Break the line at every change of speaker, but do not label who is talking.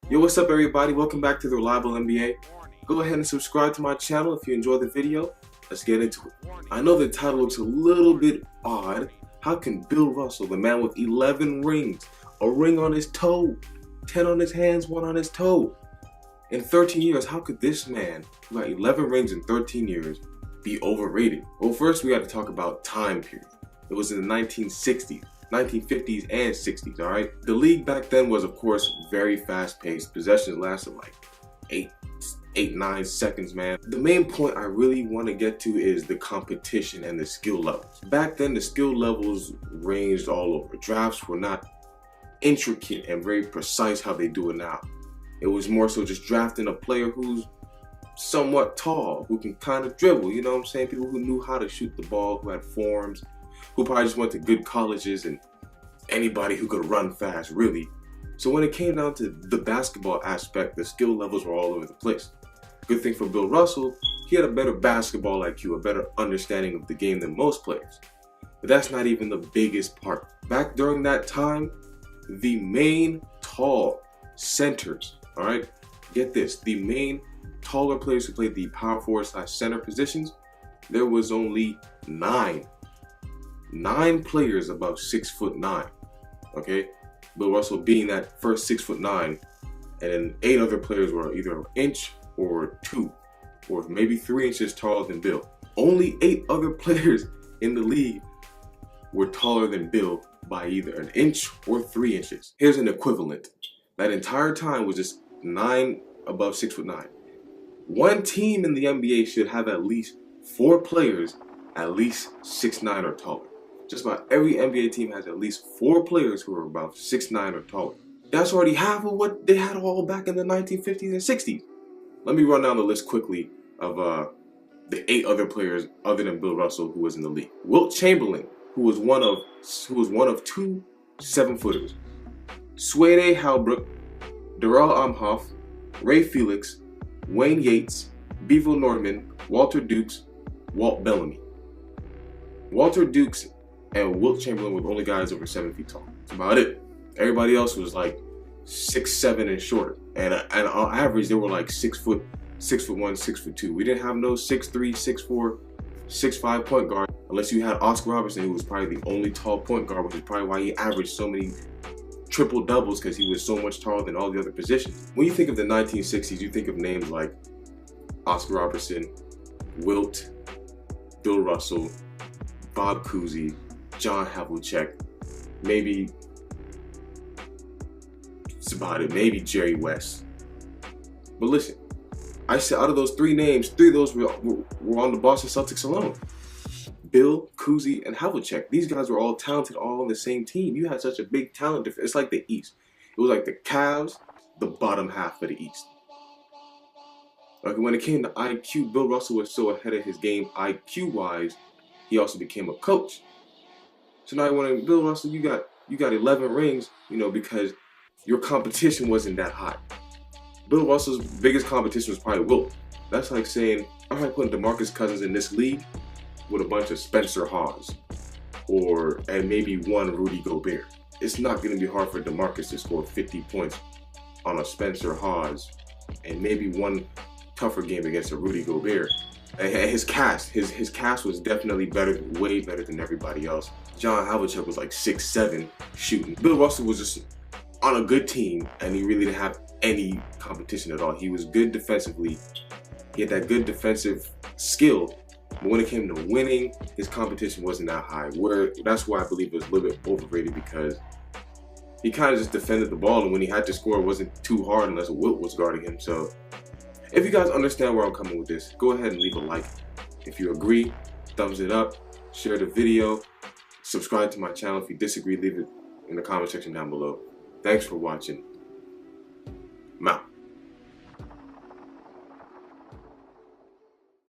Yo, what's up everybody? Welcome back to the Reliable NBA. Go ahead and subscribe to my channel if you enjoyed the video. Let's get into it. I know the title looks a little bit odd. How can Bill Russell, the man with 11 rings, a ring on his toe, 10 on his hands, 1 on his toe, in 13 years, how could this man, who got 11 rings in 13 years, be overrated? Well, first we got to talk about time period. It was in the 1960s. 1950s and 60s, alright? The league back then was, of course, very fast-paced. Possessions lasted like 9 seconds, man. The main point I really want to get to is the competition and the skill levels. Back then, the skill levels ranged all over. Drafts were not intricate and very precise how they do it now. It was more so just drafting a player who's somewhat tall, who can kind of dribble, you know what I'm saying? People who knew how to shoot the ball, who had forms, who probably just went to good colleges, and anybody who could run fast, really. So when it came down to the basketball aspect, the skill levels were all over the place. Good thing for Bill Russell, he had a better basketball IQ, a better understanding of the game than most players. But that's not even the biggest part. Back during that time, the main tall centers, all right, get this, the main taller players who played the power forward / center positions, there was only 9 players above 6'9", okay? Bill Russell being that first 6'9", and then 8 other players were either an inch or 2, or maybe 3 inches taller than Bill. Only 8 other players in the league were taller than Bill by either an inch or 3 inches. Here's an equivalent. That entire time was just 9 above 6'9". One team in the NBA should have at least 4 players at least 6'9" or taller. Just about every NBA team has at least 4 players who are about 6'9" or taller. That's already half of what they had all back in the 1950s and 60s. Let me run down the list quickly of the 8 other players other than Bill Russell who was in the league. Wilt Chamberlain, who was one of 2 7-footers. Swede Halbrook, Darrell Amhoff, Ray Felix, Wayne Yates, Bevel Norman, Walter Dukes, Walt Bellamy. Walter Dukes and Wilt Chamberlain were the only guys over 7 feet tall. That's about it. Everybody else was like 6'7" and shorter. And on average, they were like 6 foot 1, 6 foot 2. We didn't have no 6'3", 6'4", 6'5" point guard unless you had Oscar Robertson, who was probably the only tall point guard, which is probably why he averaged so many triple doubles, because he was so much taller than all the other positions. When you think of the 1960s, you think of names like Oscar Robertson, Wilt, Bill Russell, Bob Cousy, John Havlicek, maybe that's about it, maybe Jerry West. But listen, I said out of those 3 names, 3 of those were on the Boston Celtics alone. Bill, Cousy, and Havlicek. These guys were all talented, all on the same team. You had such a big talent difference. It's like the East. It was like the Cavs, the bottom half of the East. Like when it came to IQ, Bill Russell was so ahead of his game IQ-wise, he also became a coach. So now when Bill Russell, you got 11 rings, you know, because your competition wasn't that high. Bill Russell's biggest competition was probably Wilt. That's like saying, I'm not putting DeMarcus Cousins in this league with a bunch of Spencer Hawes, and maybe one Rudy Gobert. It's not going to be hard for DeMarcus to score 50 points on a Spencer Hawes, and maybe one tougher game against a Rudy Gobert. And his cast was definitely better, way better than everybody else. John Havlicek was like 6'7" shooting. Bill Russell was just on a good team, and he really didn't have any competition at all. He was good defensively. He had that good defensive skill, but when it came to winning, his competition wasn't that high. That's why I believe it was a little bit overrated, because he kind of just defended the ball, and when he had to score, it wasn't too hard unless Wilt was guarding him. So if you guys understand where I'm coming with this, go ahead and leave a like. If you agree, thumbs it up, share the video, subscribe to my channel. If you disagree, leave it in the comment section down below. Thanks for watching. I'm out.